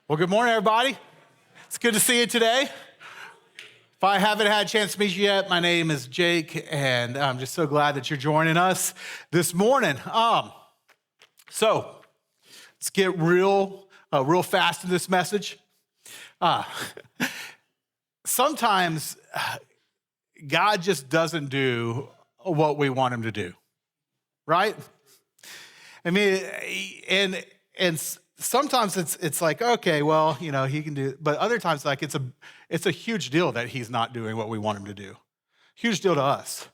Well, good morning, everybody. It's good to see you today. If I haven't had a chance to meet you yet, my name is Jake, and I'm just so glad that you're joining us this morning. So let's get real fast in this message. Sometimes God just doesn't do what we want him to do, right? I mean, and sometimes it's like, okay, well, he can do it. But other times, like it's a huge deal that he's not doing what we want him to do. Huge deal to us.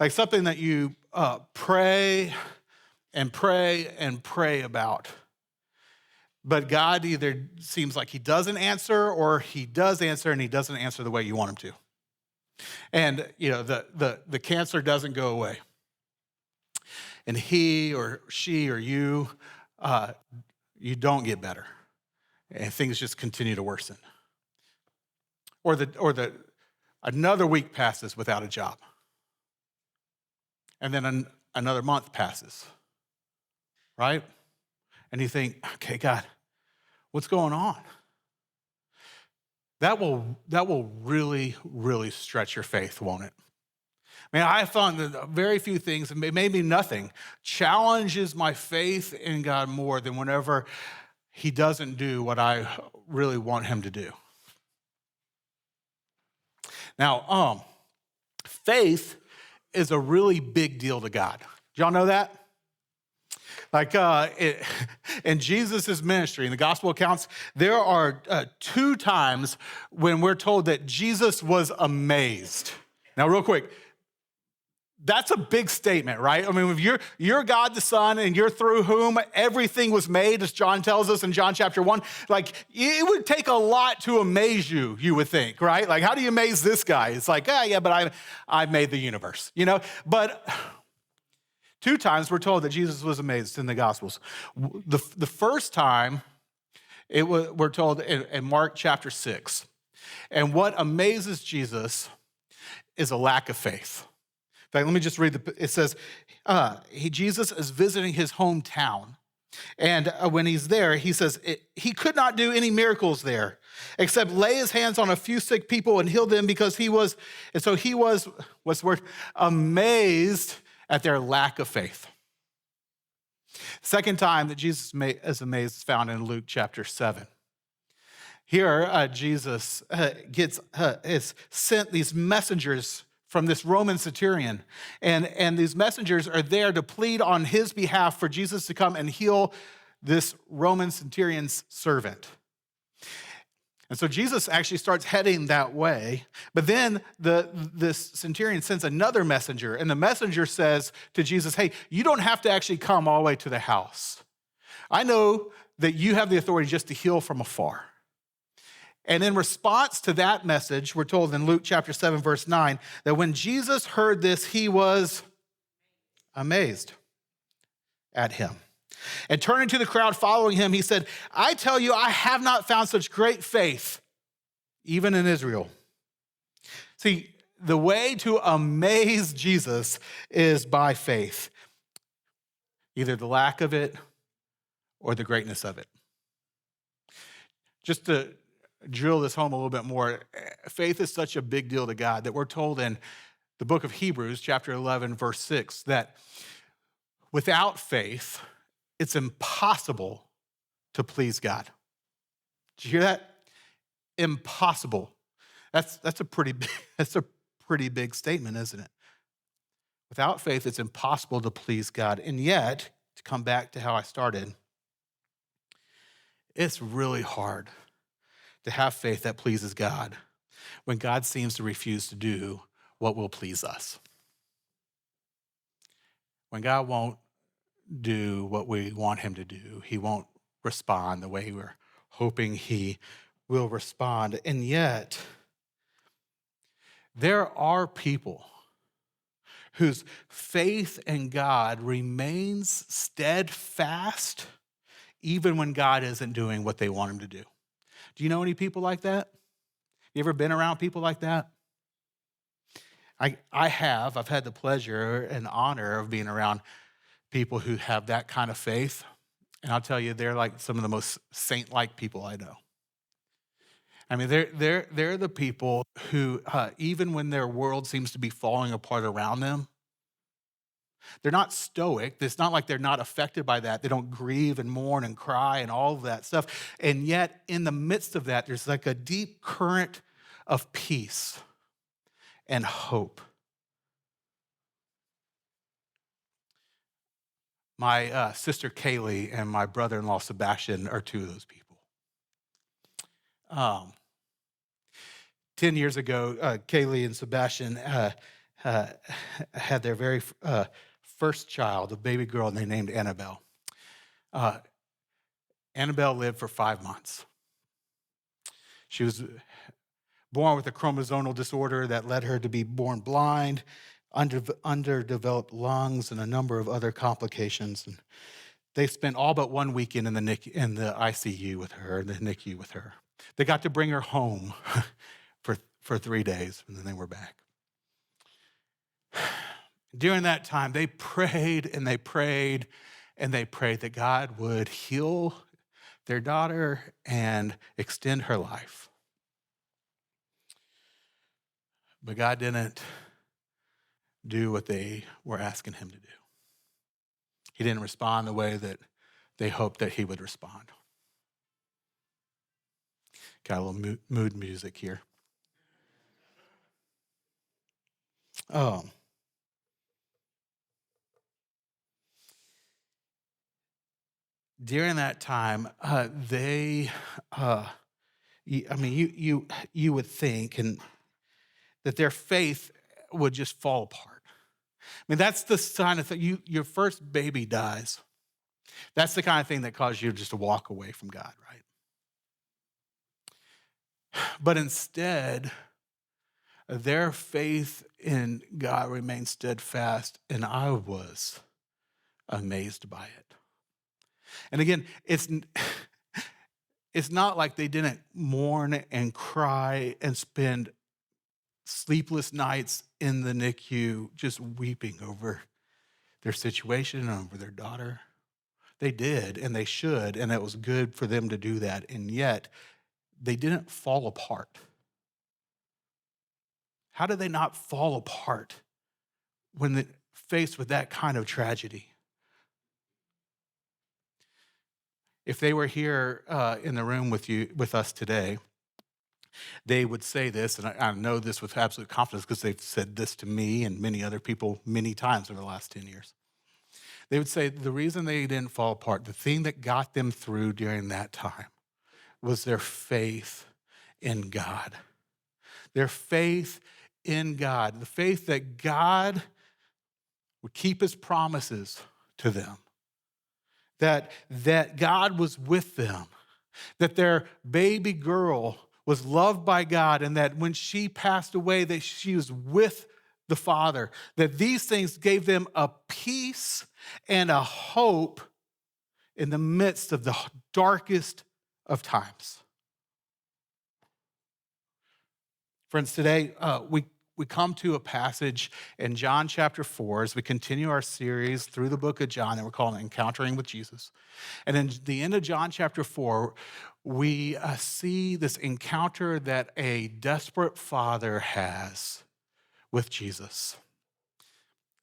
Like something that you pray and pray and pray about. But God either seems like he doesn't answer, or he does answer and he doesn't answer the way you want him to. And the cancer doesn't go away. And he or she or you don't get better, and things just continue to worsen. Or another week passes without a job, and then another month passes, right? And you think, okay, God, what's going on? That will really, really stretch your faith, won't it? I mean, I found that very few things, and maybe nothing, challenges my faith in God more than whenever he doesn't do what I really want him to do. Now, faith is a really big deal to God. Do y'all know that? Like in Jesus' ministry, in the gospel accounts, there are 2 times when we're told that Jesus was amazed. Now, real quick, that's a big statement, right? I mean, if you're God the Son and you're through whom everything was made, as John tells us in John chapter 1, like it would take a lot to amaze you would think, right? Like, how do you amaze this guy? It's like, yeah, but I made the universe, But 2 times we're told that Jesus was amazed in the Gospels. The first time, we're told in Mark chapter 6. And what amazes Jesus is a lack of faith. In fact, let me just read it says, Jesus is visiting his hometown. And when he's there, he says, he could not do any miracles there, except lay his hands on a few sick people and heal them because he was what's the word? Amazed at their lack of faith. Second time that Jesus is amazed is found in Luke chapter 7. Here, Jesus is sent these messengers from this Roman centurion. And these messengers are there to plead on his behalf for Jesus to come and heal this Roman centurion's servant. And so Jesus actually starts heading that way. But then this centurion sends another messenger. And the messenger says to Jesus, hey, you don't have to actually come all the way to the house. I know that you have the authority just to heal from afar. And in response to that message, we're told in Luke chapter 7, verse 9, that when Jesus heard this, he was amazed at him. And turning to the crowd following him, he said, I tell you, I have not found such great faith, even in Israel. See, the way to amaze Jesus is by faith, either the lack of it or the greatness of it. Just to drill this home a little bit more, faith is such a big deal to God that we're told in the book of Hebrews, chapter 11, verse 6, that without faith, it's impossible to please God. Did you hear that? Impossible. That's a pretty big statement, isn't it? Without faith, it's impossible to please God. And yet, to come back to how I started, it's really hard to have faith that pleases God when God seems to refuse to do what will please us. When God won't do what we want him to do, he won't respond the way we're hoping he will respond. And yet, there are people whose faith in God remains steadfast even when God isn't doing what they want him to do. Do you know any people like that? You ever been around people like that? I have. I've had the pleasure and honor of being around people who have that kind of faith. And I'll tell you, they're like some of the most saint-like people I know. I mean, they're the people who, even when their world seems to be falling apart around them, they're not stoic. It's not like they're not affected by that. They don't grieve and mourn and cry and all of that stuff. And yet, in the midst of that, there's like a deep current of peace and hope. My sister Kaylee and my brother-in-law Sebastian are two of those people. 10 years ago, Kaylee and Sebastian uh, had their very first child, a baby girl, and they named Annabelle. Uh, Annabelle lived for 5 months. She was born with a chromosomal disorder that led her to be born blind, underdeveloped lungs, and a number of other complications. And they spent all but 1 weekend in the ICU with her, the NICU with her. They got to bring her home for 3 days, and then they were back. During that time, they prayed and they prayed and they prayed that God would heal their daughter and extend her life. But God didn't do what they were asking him to do. He didn't respond the way that they hoped that he would respond. Got a little mood music here. During that time, you would think that their faith would just fall apart. I mean, that's the sign of your first baby dies. That's the kind of thing that causes you just to walk away from God, right? But instead, their faith in God remained steadfast, and I was amazed by it. And again, it's not like they didn't mourn and cry and spend sleepless nights in the NICU just weeping over their situation and over their daughter. They did, and they should, and it was good for them to do that. And yet, they didn't fall apart. How did they not fall apart when faced with that kind of tragedy? If they were here in the room with us today, they would say this, and I know this with absolute confidence because they've said this to me and many other people many times over the last 10 years. They would say the reason they didn't fall apart, the thing that got them through during that time was their faith in God. Their faith in God, the faith that God would keep his promises to them, that God was with them, that their baby girl was loved by God, and that when she passed away, that she was with the Father, that these things gave them a peace and a hope in the midst of the darkest of times. Friends, today we come to a passage in John chapter 4 as we continue our series through the book of John that we're calling Encountering with Jesus. And in the end of John chapter 4, we see this encounter that a desperate father has with Jesus.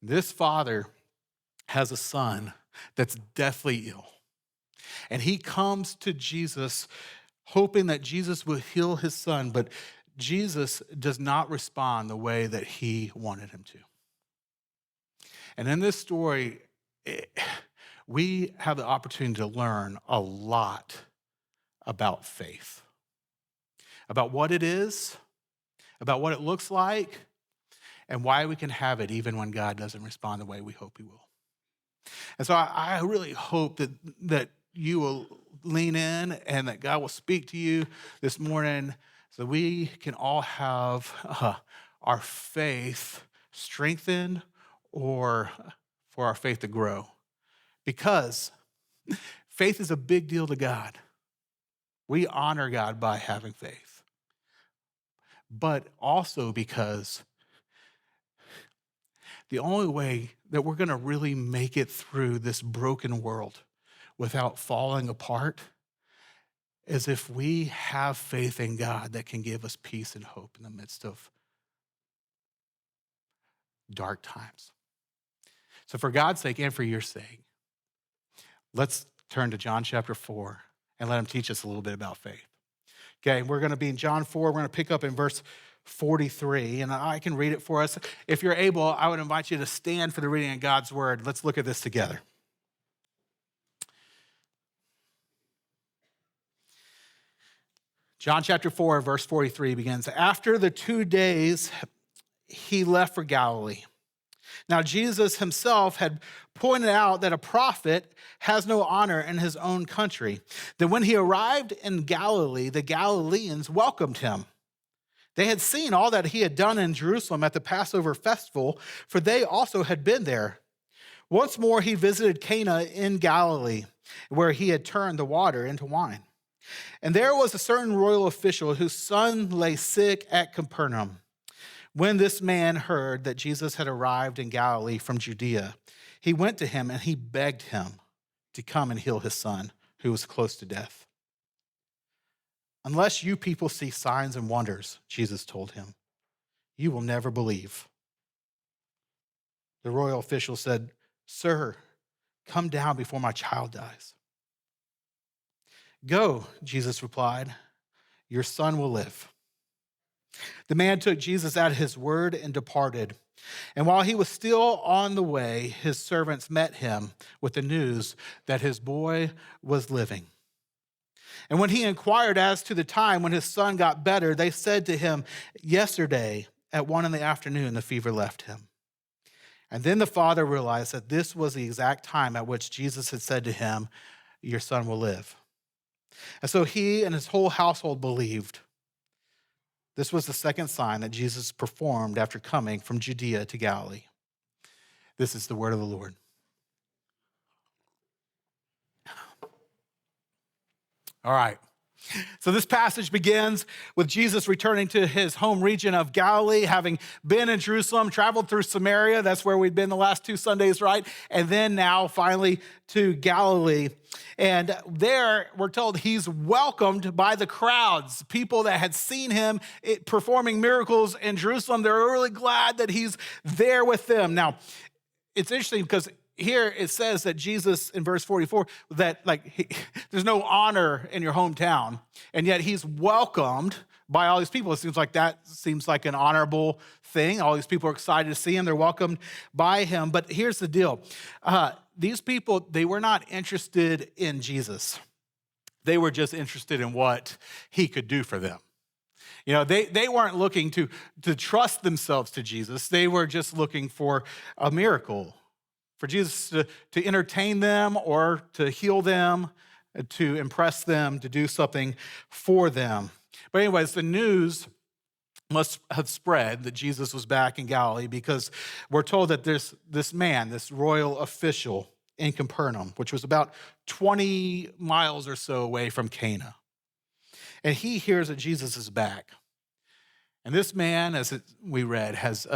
This father has a son that's deathly ill. And he comes to Jesus hoping that Jesus will heal his son, but Jesus does not respond the way that he wanted him to. And in this story, we have the opportunity to learn a lot about faith, about what it is, about what it looks like, and why we can have it even when God doesn't respond the way we hope he will. And so I really hope that you will lean in and that God will speak to you this morning so we can all have our faith strengthened or for our faith to grow. Because faith is a big deal to God. We honor God by having faith. But also because the only way that we're going to really make it through this broken world without falling apart is if we have faith in God that can give us peace and hope in the midst of dark times. So for God's sake and for your sake, let's turn to John chapter 4 and let him teach us a little bit about faith. Okay, we're going to be in John 4. We're going to pick up in verse 43, and I can read it for us. If you're able, I would invite you to stand for the reading of God's word. Let's look at this together. John chapter 4, verse 43 begins, "After the 2 days, he left for Galilee. Now, Jesus himself had pointed out that a prophet has no honor in his own country. Then when he arrived in Galilee, the Galileans welcomed him. They had seen all that he had done in Jerusalem at the Passover festival, for they also had been there. Once more, he visited Cana in Galilee, where he had turned the water into wine. And there was a certain royal official whose son lay sick at Capernaum. When this man heard that Jesus had arrived in Galilee from Judea, he went to him and he begged him to come and heal his son, who was close to death. Unless you people see signs and wonders, Jesus told him, you will never believe. The royal official said, Sir, come down before my child dies. Go, Jesus replied, your son will live. The man took Jesus at his word and departed. And while he was still on the way, his servants met him with the news that his boy was living. And when he inquired as to the time when his son got better, they said to him, yesterday at 1 p.m, the fever left him. And then the father realized that this was the exact time at which Jesus had said to him, your son will live. And so he and his whole household believed. This was the second sign that Jesus performed after coming from Judea to Galilee. This is the word of the Lord. All right. So this passage begins with Jesus returning to his home region of Galilee, having been in Jerusalem, traveled through Samaria. That's where we've been the last 2 Sundays, right? And then now finally to Galilee. And there we're told he's welcomed by the crowds, people that had seen him performing miracles in Jerusalem. They're really glad that he's there with them. Now, it's interesting because here it says that Jesus in verse 44, that there's no honor in your hometown, and yet he's welcomed by all these people. It seems like an honorable thing. All these people are excited to see him. They're welcomed by him. But here's the deal. These people, they were not interested in Jesus. They were just interested in what he could do for them. You know, they weren't looking to trust themselves to Jesus. They were just looking for a miracle, for Jesus to entertain them or to heal them, to impress them, to do something for them. But anyways, the news must have spread that Jesus was back in Galilee, because we're told that there's this man, this royal official in Capernaum, which was about 20 miles or so away from Cana. And he hears that Jesus is back. And this man, as we read, has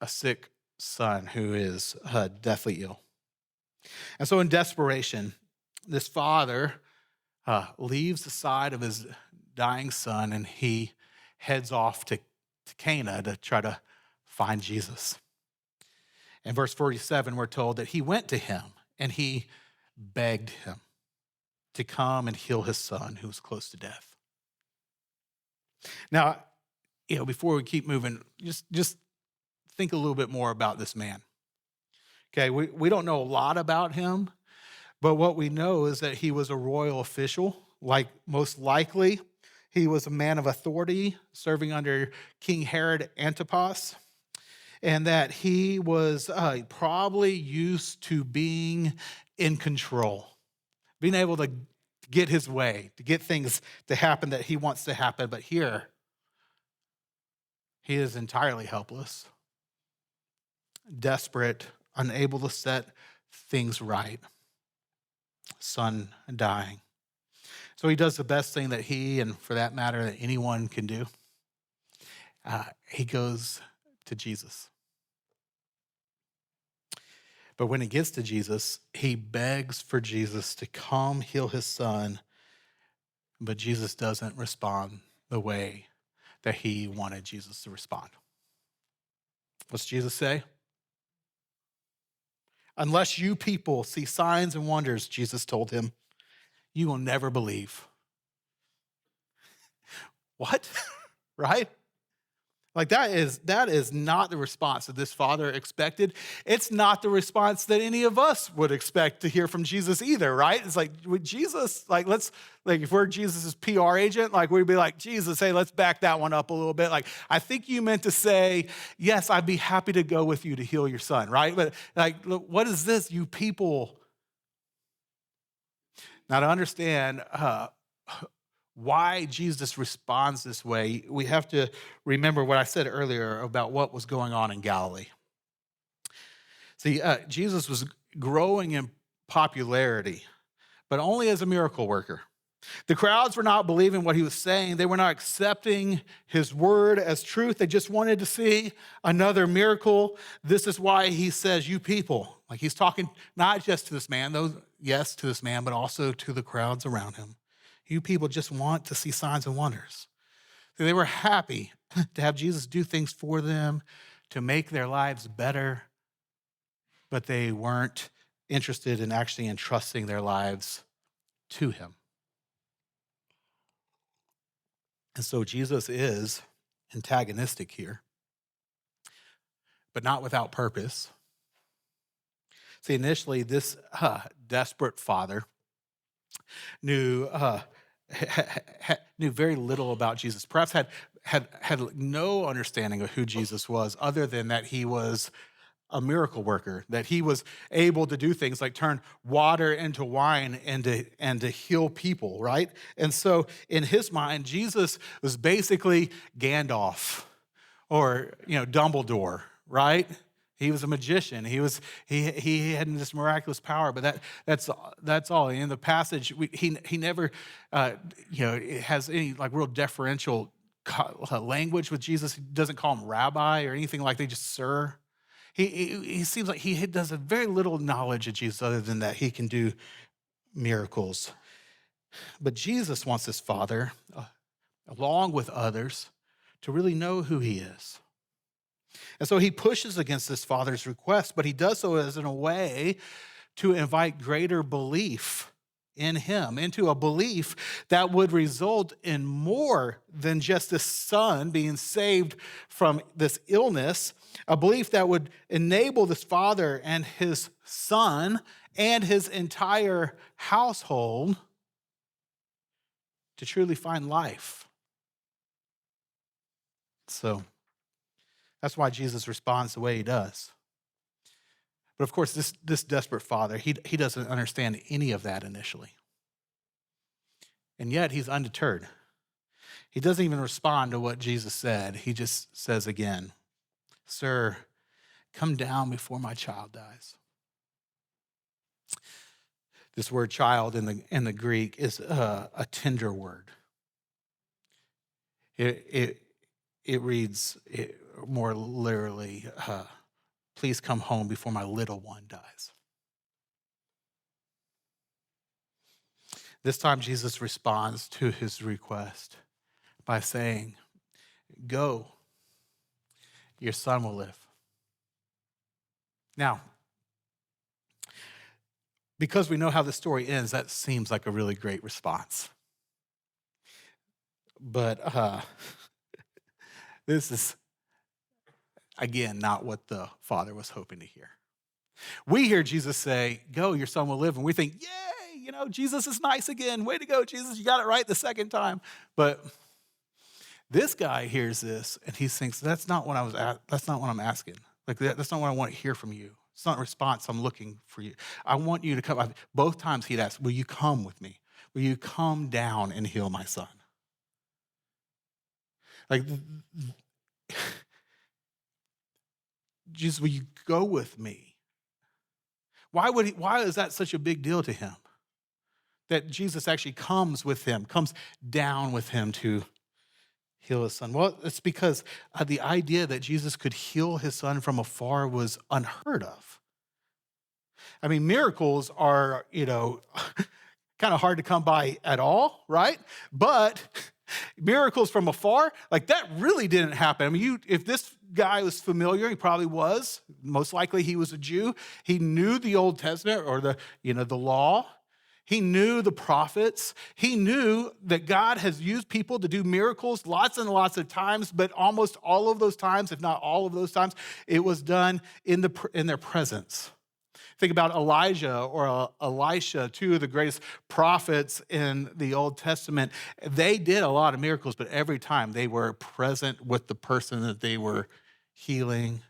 a sick son who is deathly ill. And so in desperation, this father leaves the side of his dying son and he heads off to Cana to try to find Jesus. In verse 47, we're told that he went to him and he begged him to come and heal his son who was close to death. Now, before we keep moving, just think a little bit more about this man. Okay, we don't know a lot about him, but what we know is that he was a royal official. Most likely, he was a man of authority serving under King Herod Antipas, and that he was probably used to being in control, being able to get his way, to get things to happen that he wants to happen. But here, he is entirely helpless, desperate, unable to set things right. Son dying. So he does the best thing that he, and for that matter, that anyone can do. He goes to Jesus. But when he gets to Jesus, he begs for Jesus to come heal his son but Jesus doesn't respond the way that he wanted Jesus to respond. What's Jesus say? Unless you people see signs and wonders, Jesus told him, you will never believe. What? Right? Like that is not the response that this father expected. It's not the response that any of us would expect to hear from Jesus either, right? It's like with Jesus, if we're Jesus's PR agent, like we'd be like, Jesus, hey, let's back that one up a little bit. Like, I think you meant to say, yes, I'd be happy to go with you to heal your son, right? But like, look, what is this, you people? Now to understand why Jesus responds this way, we have to remember what I said earlier about what was going on in Galilee. See, Jesus was growing in popularity, but only as a miracle worker. The crowds were not believing what he was saying. They were not accepting his word as truth. They just wanted to see another miracle. This is why he says, you people. Like he's talking not just to this man, though, yes, to this man, but also to the crowds around him. You people just want to see signs and wonders. So they were happy to have Jesus do things for them, to make their lives better, but they weren't interested in actually entrusting their lives to him. And so Jesus is antagonistic here, but not without purpose. See, initially, this desperate father knew very little about Jesus. Perhaps had no understanding of who Jesus was, other than that he was a miracle worker, that he was able to do things like turn water into wine and to heal people, right? And so in his mind, Jesus was basically Gandalf or Dumbledore, right? He was a magician. He had this miraculous power, but that's all. In the passage, he never has any like real deferential language with Jesus. He doesn't call him rabbi or anything like that. Just sir. He seems like he does a very little knowledge of Jesus, other than that he can do miracles. But Jesus wants his father, along with others, to really know who he is. And so he pushes against this father's request, but he does so as in a way to invite greater belief in him, into a belief that would result in more than just this son being saved from this illness, a belief that would enable this father and his son and his entire household to truly find life. So that's why Jesus responds the way he does. But of course, this desperate father, he doesn't understand any of that initially. And yet he's undeterred. He doesn't even respond to what Jesus said. He just says again, "Sir, come down before my child dies." This word child in the Greek is a tender word. It reads more literally, please come home before my little one dies. This time Jesus responds to his request by saying, "Go, your son will live." Now, because we know how the story ends, that seems like a really great response. But this is, again, not what the father was hoping to hear. We hear Jesus say, "Go, your son will live," and we think, yay, Jesus is nice again. Way to go, Jesus, you got it right the second time. But this guy hears this and he thinks, that's not what I'm asking. Like that's not what I want to hear from you. It's not a response I'm looking for you. I want you to come. Both times he'd ask, will you come with me? Will you come down and heal my son? Like, Jesus, will you go with me? Why is that such a big deal to him? That Jesus actually comes with him, comes down with him to heal his son. Well, it's because the idea that Jesus could heal his son from afar was unheard of. I mean, miracles are, kind kind of hard to come by at all, right? But miracles from afar, like that really didn't happen. I mean, if this guy was familiar, he probably was. Most likely he was a Jew. He knew the Old Testament or the law. He knew the prophets. He knew that God has used people to do miracles lots and lots of times, but almost all of those times, if not all of those times, it was done in their presence. Think about Elijah or Elisha, two of the greatest prophets in the Old Testament. They did a lot of miracles, but every time they were present with the person that they were healing.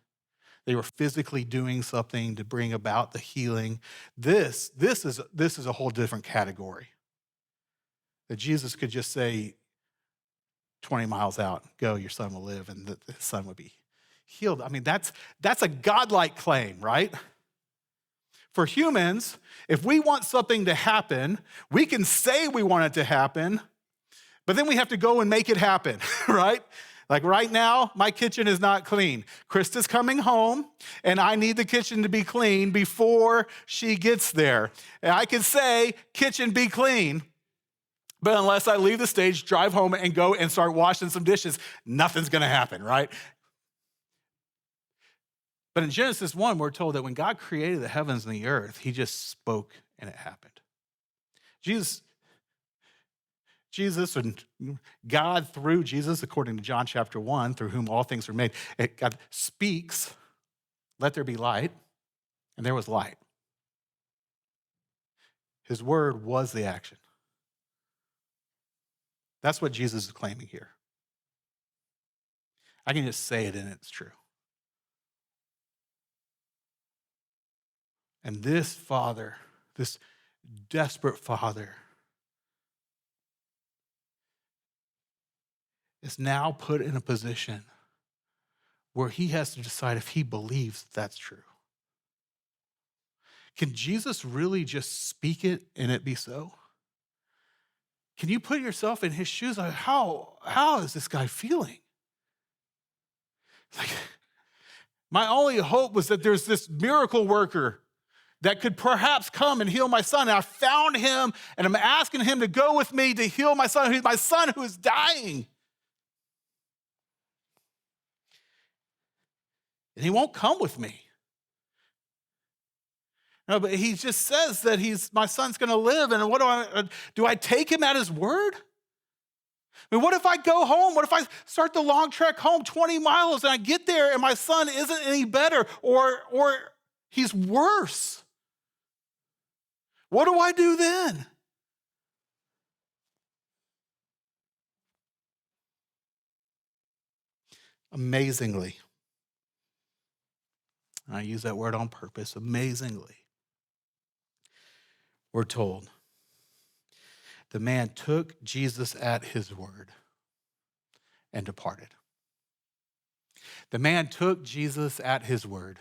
They were physically doing something to bring about the healing. This is a whole different category. That Jesus could just say 20 miles out, go, your son will live, and the son would be healed. I mean, that's a godlike claim, right? For humans, if we want something to happen, we can say we want it to happen, but then we have to go and make it happen, right? Like right now, my kitchen is not clean. Krista's coming home, and I need the kitchen to be clean before she gets there. And I can say, kitchen be clean, but unless I leave the stage, drive home, and go and start washing some dishes, nothing's gonna happen, right? But in Genesis 1, we're told that when God created the heavens and the earth, he just spoke and it happened. Jesus and God through Jesus, according to John chapter 1, through whom all things were made, God speaks, let there be light, and there was light. His word was the action. That's what Jesus is claiming here. I can just say it and it's true. And this father, this desperate father, is now put in a position where he has to decide if he believes that's true. Can Jesus really just speak it and it be so? Can you put yourself in his shoes? Like, how is this guy feeling? Like, my only hope was that there's this miracle worker that could perhaps come and heal my son. And I found him, and I'm asking him to go with me to heal my son who is dying. And he won't come with me. No, but he just says that my son's going to live. And what do I take him at his word? I mean, what if I go home? What if I start the long trek home 20 miles and I get there and my son isn't any better or he's worse? What do I do then? Amazingly, and I use that word on purpose, amazingly, we're told the man took Jesus at his word and departed. The man took Jesus at his word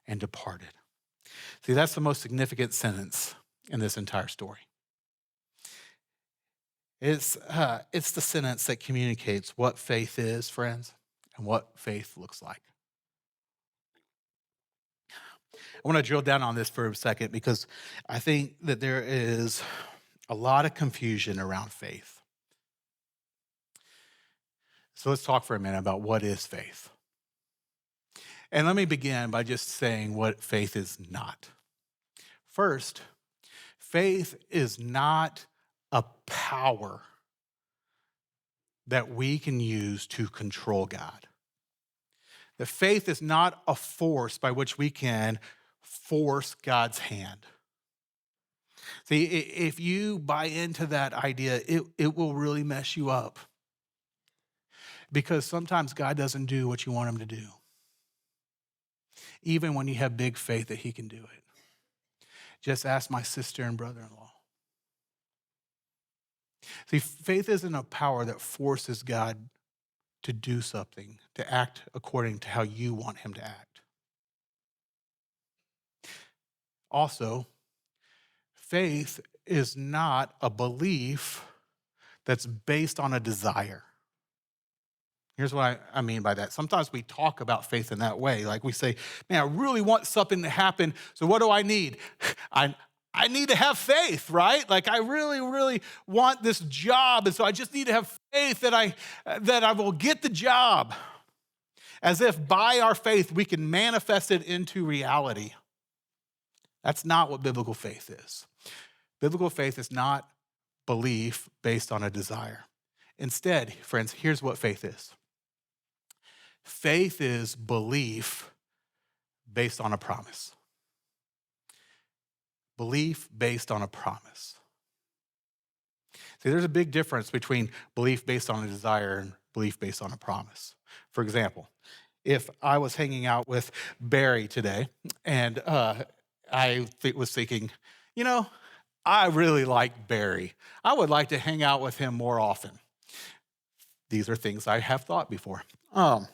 and departed. See, that's the most significant sentence in this entire story. It's the sentence that communicates what faith is, friends, and what faith looks like. I want to drill down on this for a second because I think that there is a lot of confusion around faith. So let's talk for a minute about what is faith. And let me begin by just saying what faith is not. First, faith is not a power that we can use to control God. The faith is not a force by which we can force God's hand. See, if you buy into that idea, it will really mess you up. Because sometimes God doesn't do what you want him to do. Even when you have big faith that he can do it. Just ask my sister and brother-in-law. See, faith isn't a power that forces God to do something, to act according to how you want him to act. Also, faith is not a belief that's based on a desire. Here's what I mean by that. Sometimes we talk about faith in that way. Like we say, man, I really want something to happen, so what do I need? I I need to have faith, right? Like I really, really want this job. And so I just need to have faith that I will get the job. As if by our faith, we can manifest it into reality. That's not what biblical faith is. Biblical faith is not belief based on a desire. Instead, friends, here's what faith is. Faith is belief based on a promise. Belief based on a promise. See, there's a big difference between belief based on a desire and belief based on a promise. For example, if I was hanging out with Barry today and I was thinking, I really like Barry. I would like to hang out with him more often. These are things I have thought before. And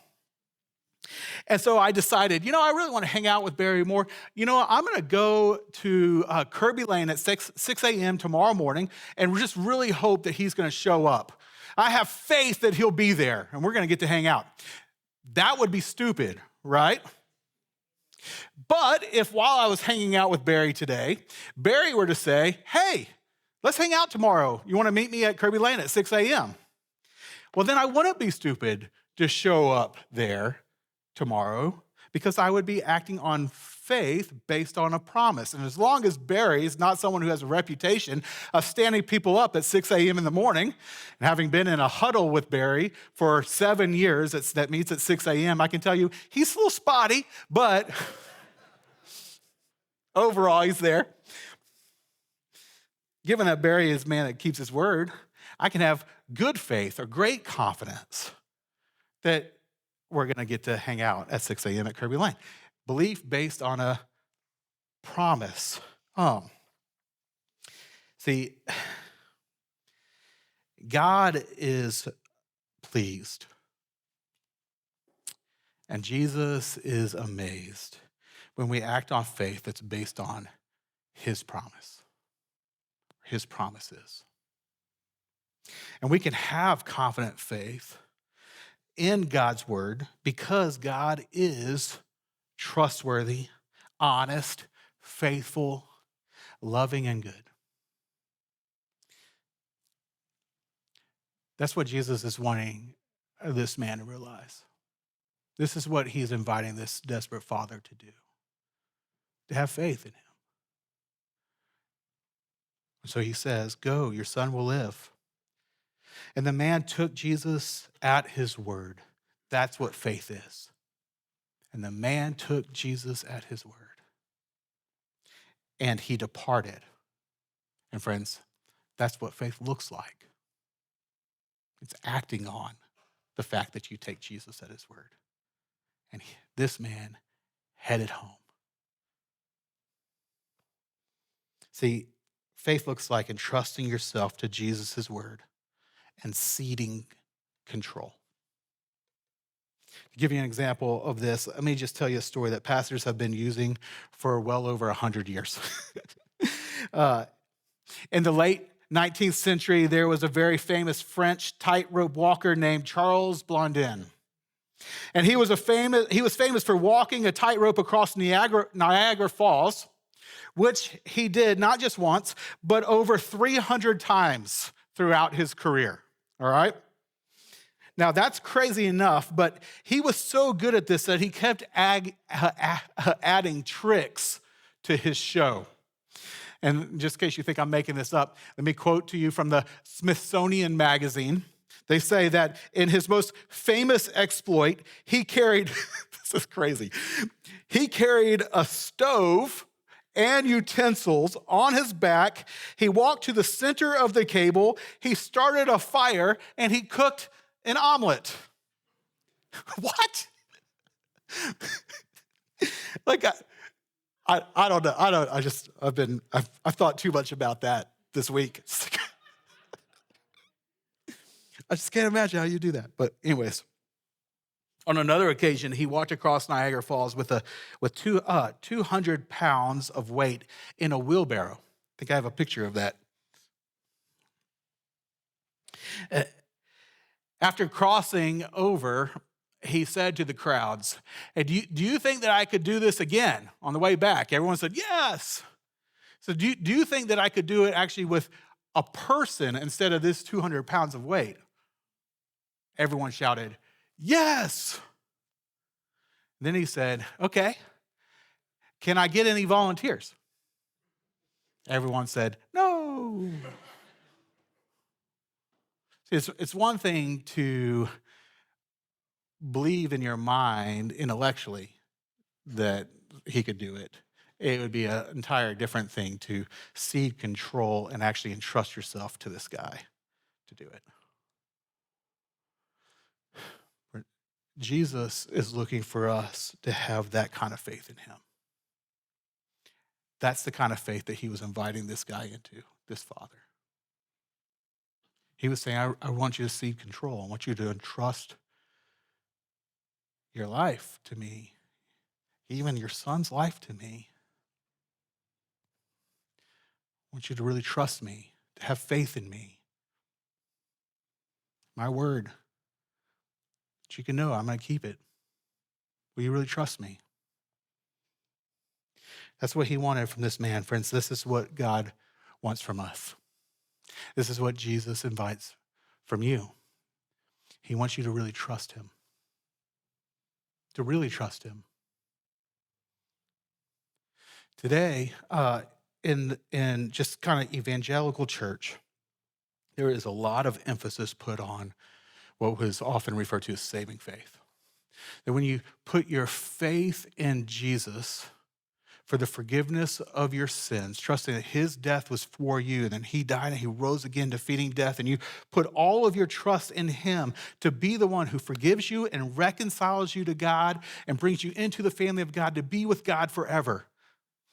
so I decided, I really want to hang out with Barry more. I'm going to go to Kirby Lane at 6 a.m. tomorrow morning and just really hope that he's going to show up. I have faith that he'll be there and we're going to get to hang out. That would be stupid, right? But if while I was hanging out with Barry today, Barry were to say, hey, let's hang out tomorrow. You want to meet me at Kirby Lane at 6 a.m.? Well, then I wouldn't be stupid to show up there tomorrow because I would be acting on faith based on a promise. And as long as Barry is not someone who has a reputation of standing people up at 6 a.m. in the morning, and having been in a huddle with Barry for 7 years that meets at 6 a.m., I can tell you he's a little spotty, but overall he's there. Given that Barry is a man that keeps his word, I can have good faith or great confidence that we're going to get to hang out at 6 a.m. at Kirby Lane. Belief based on a promise. See, God is pleased, and Jesus is amazed when we act on faith that's based on his promise, his promises. And we can have confident faith in God's word because God is trustworthy, honest, faithful, loving, and good. That's what Jesus is wanting this man to realize. This is what he's inviting this desperate father to do, to have faith in him. So he says, go, your son will live. And the man took Jesus at his word. That's what faith is. And the man took Jesus at his word. And he departed. And friends, that's what faith looks like. It's acting on the fact that you take Jesus at his word. And this man headed home. See, faith looks like entrusting yourself to Jesus' word and ceding control. To give you an example of this, let me just tell you a story that pastors have been using for well over 100 years. In the late 19th century, there was a very famous French tightrope walker named Charles Blondin. And he was famous for walking a tightrope across Niagara Falls, which he did not just once, but over 300 times throughout his career. All right? Now, that's crazy enough, but he was so good at this that he kept adding tricks to his show. And just in case you think I'm making this up, let me quote to you from the Smithsonian Magazine. They say that in his most famous exploit, he carried, this is crazy, he carried a stove and utensils on his back. He walked to the center of the cable. He started a fire and he cooked an omelet. What? Like, I don't know. I've thought too much about that this week. I just can't imagine how you do that. But anyways, on another occasion, he walked across Niagara Falls with 200 pounds of weight in a wheelbarrow. I think I have a picture of that. After crossing over, he said to the crowds, hey, do you think that I could do this again on the way back? Everyone said, yes. So do you think that I could do it actually with a person instead of this 200 pounds of weight? Everyone shouted, yes. Then he said, okay, can I get any volunteers? Everyone said, no. See, it's one thing to believe in your mind intellectually that he could do it. It would be an entire different thing to cede control and actually entrust yourself to this guy to do it. Jesus is looking for us to have that kind of faith in him. That's the kind of faith that he was inviting this guy into, this father. He was saying, I want you to cede control. I want you to entrust your life to me, even your son's life to me. I want you to really trust me, to have faith in me. My word, that you can know I'm going to keep it. Will you really trust me? That's what he wanted from this man. Friends, this is what God wants from us. This is what Jesus invites from you. He wants you to really trust him. To really trust him. Today, in just kind of evangelical church, there is a lot of emphasis put on what was often referred to as saving faith. That when you put your faith in Jesus for the forgiveness of your sins, trusting that his death was for you, and then he died and he rose again, defeating death, and you put all of your trust in him to be the one who forgives you and reconciles you to God and brings you into the family of God to be with God forever.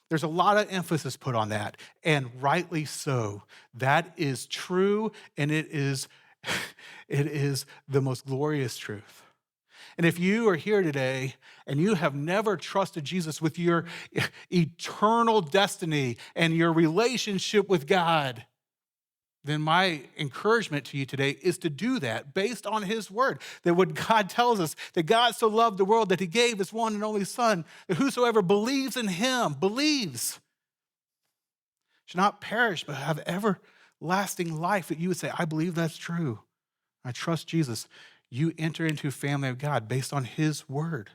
There's a lot of emphasis put on that, and rightly so. That is true, and it is the most glorious truth. And if you are here today and you have never trusted Jesus with your eternal destiny and your relationship with God, then my encouragement to you today is to do that based on his word. That what God tells us, that God so loved the world that he gave his one and only son, that whosoever believes in him, believes, should not perish but have everlasting life. That you would say, I believe that's true. I trust Jesus. You enter into family of God based on his word.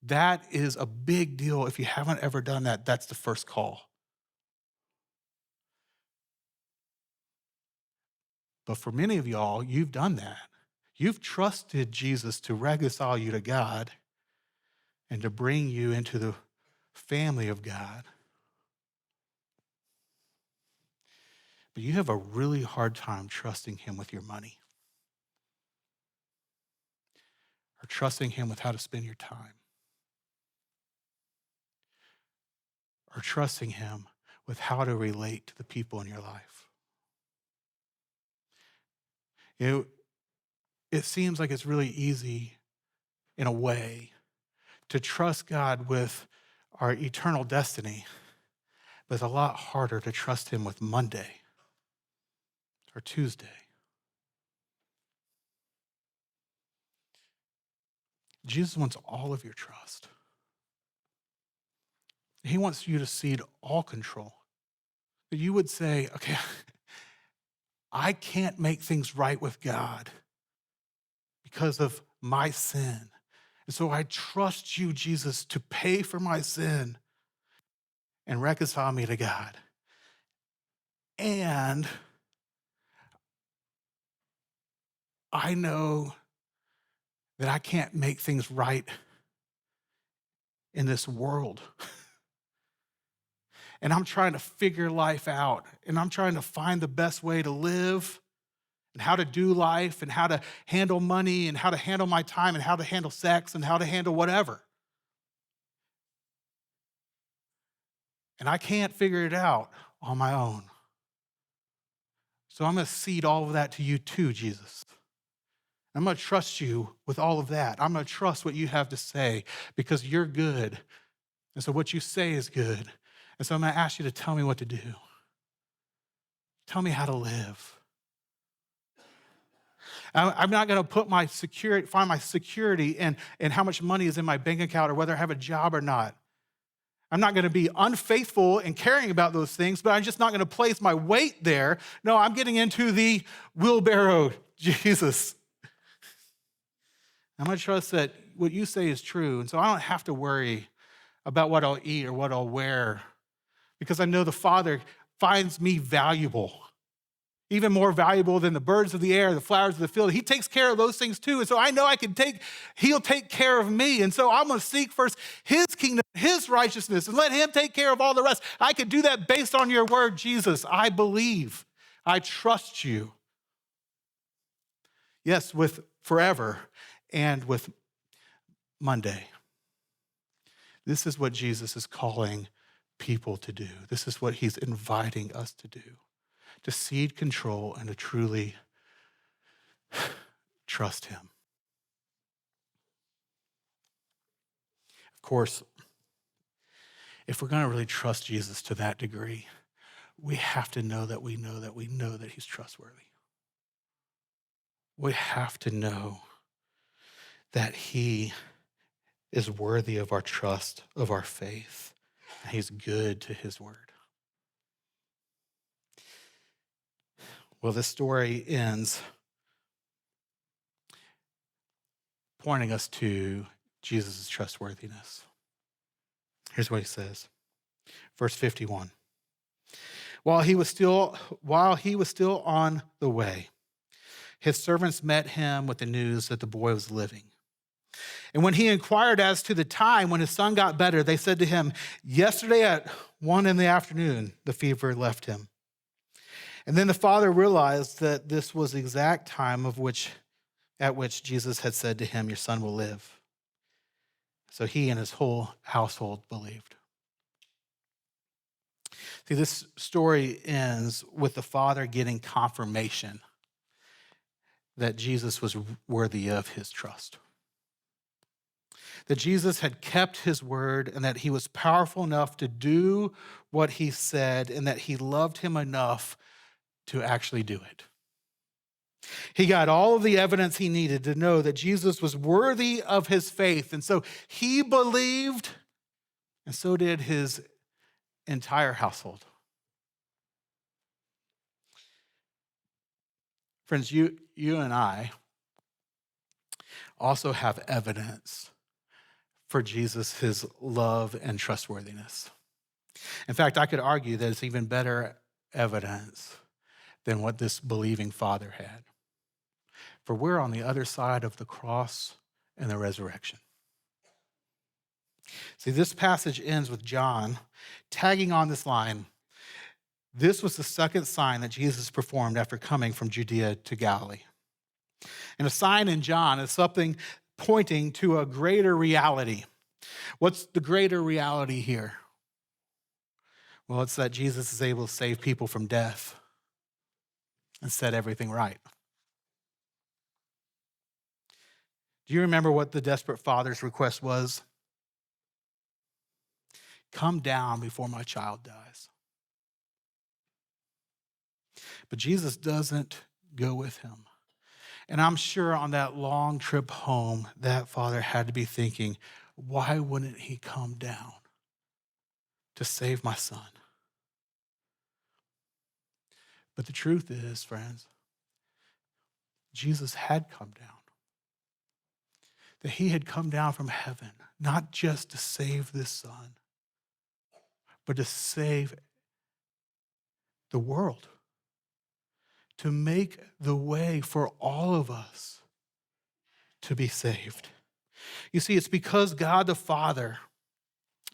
That is a big deal. If you haven't ever done that, that's the first call. But for many of y'all, you've done that. You've trusted Jesus to reconcile you to God and to bring you into the family of God. But you have a really hard time trusting him with your money, or trusting him with how to spend your time, or trusting him with how to relate to the people in your life. It seems like it's really easy, in a way, to trust God with our eternal destiny, but it's a lot harder to trust him with Monday or Tuesday. Jesus wants all of your trust. He wants you to cede all control. That you would say, okay, I can't make things right with God because of my sin. And so I trust you, Jesus, to pay for my sin and reconcile me to God. And I know that I can't make things right in this world. And I'm trying to figure life out, and I'm trying to find the best way to live and how to do life and how to handle money and how to handle my time and how to handle sex and how to handle whatever. And I can't figure it out on my own. So I'm going to cede all of that to you too, Jesus. I'm going to trust you with all of that. I'm going to trust what you have to say because you're good. And so what you say is good. And so I'm going to ask you to tell me what to do. Tell me how to live. I'm not going to put find my security in how much money is in my bank account or whether I have a job or not. I'm not going to be unfaithful in caring about those things, but I'm just not going to place my weight there. No, I'm getting into the wheelbarrow, Jesus. I'm going to trust that what you say is true, and so I don't have to worry about what I'll eat or what I'll wear because I know the Father finds me valuable, even more valuable than the birds of the air, the flowers of the field. He takes care of those things too. And so I know he'll take care of me. And so I'm going to seek first his kingdom, his righteousness, and let him take care of all the rest. I could do that based on your word, Jesus. I believe. I trust you. Yes, with forever and with Monday. This is what Jesus is calling people to do. This is what he's inviting us to do. To cede control and to truly trust him. Of course, if we're going to really trust Jesus to that degree, we have to know that we know that he's trustworthy. We have to know that he is worthy of our trust, of our faith, and he's good to his word. Well, this story ends pointing us to Jesus' trustworthiness. Here's what he says. Verse 51. While he was still on the way, his servants met him with the news that the boy was living. And when he inquired as to the time when his son got better, they said to him, "Yesterday at 1 p.m, the fever left him." And then the father realized that this was the exact time at which Jesus had said to him, "Your son will live." So he and his whole household believed. See, this story ends with the father getting confirmation that Jesus was worthy of his trust. That Jesus had kept his word and that he was powerful enough to do what he said and that he loved him enough to actually do it. He got all of the evidence he needed to know that Jesus was worthy of his faith. And so he believed, and so did his entire household. Friends, you and I also have evidence for Jesus, his love and trustworthiness. In fact, I could argue that it's even better evidence than what this believing father had. For we're on the other side of the cross and the resurrection. See, this passage ends with John tagging on this line. This was the second sign that Jesus performed after coming from Judea to Galilee. And a sign in John is something pointing to a greater reality. What's the greater reality here? Well, it's that Jesus is able to save people from death and set everything right. Do you remember what the desperate father's request was? Come down before my child dies. But Jesus doesn't go with him. And I'm sure on that long trip home, that father had to be thinking, why wouldn't he come down to save my son? But the truth is, friends, Jesus had come down. That he had come down from heaven, not just to save this son, but to save the world, to make the way for all of us to be saved. You see, it's because God the Father,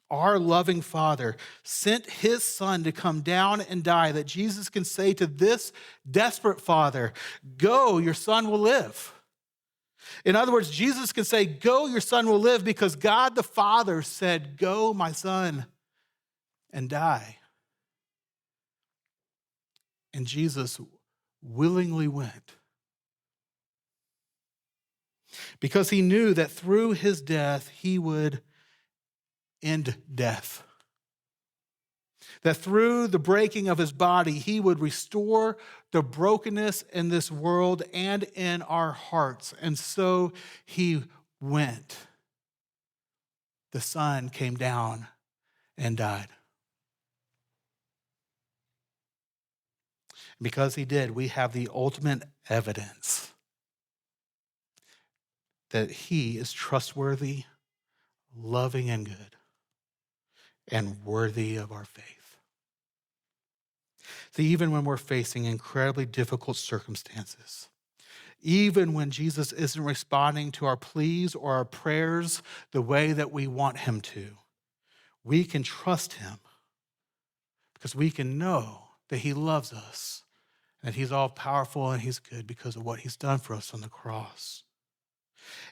our loving Father, sent his son to come down and die that Jesus can say to this desperate father, "Go, your son will live." In other words, Jesus can say, "Go, your son will live," because God the Father said, "Go, my son, and die." And Jesus willingly went because he knew that through his death, he would end death. That through the breaking of his body, he would restore the brokenness in this world and in our hearts. And so he went. The Son came down and died. Because he did, we have the ultimate evidence that he is trustworthy, loving, and good, and worthy of our faith. See, even when we're facing incredibly difficult circumstances, even when Jesus isn't responding to our pleas or our prayers the way that we want him to, we can trust him because we can know that he loves us and that he's all powerful and he's good because of what he's done for us on the cross.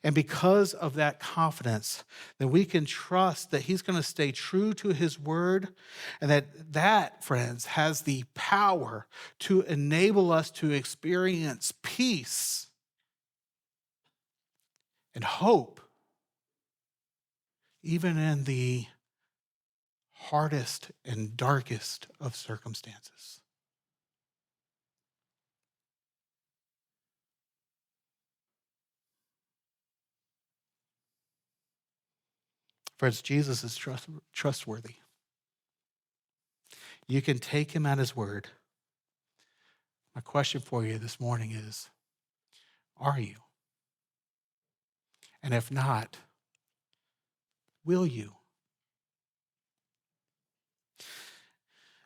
And because of that confidence, then we can trust that he's going to stay true to his word, and that, friends, has the power to enable us to experience peace and hope, even in the hardest and darkest of circumstances. Friends, Jesus is trustworthy. You can take him at his word. My question for you this morning is, are you? And if not, will you?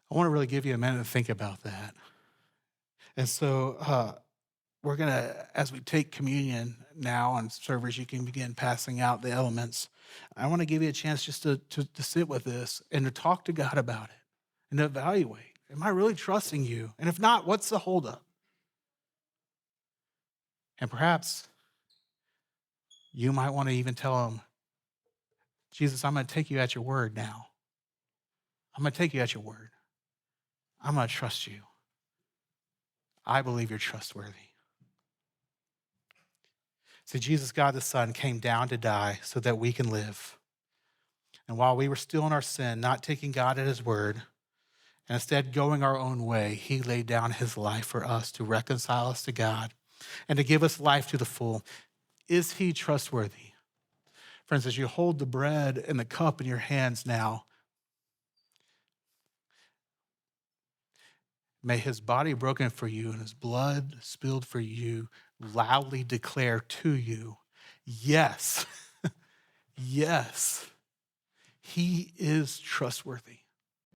I want to really give you a minute to think about that. And so we're going to, as we take communion now, and servers, you can begin passing out the elements. I want to give you a chance just to sit with this and to talk to God about it and to evaluate. Am I really trusting you? And if not, what's the holdup? And perhaps you might want to even tell him, Jesus, I'm going to take you at your word now. I'm going to take you at your word. I'm going to trust you. I believe you're trustworthy. See, Jesus, God the Son, came down to die so that we can live. And while we were still in our sin, not taking God at his word, and instead going our own way, he laid down his life for us to reconcile us to God and to give us life to the full. Is he trustworthy? Friends, as you hold the bread and the cup in your hands now, may his body broken for you and his blood spilled for you loudly declare to you, yes, yes, he is trustworthy.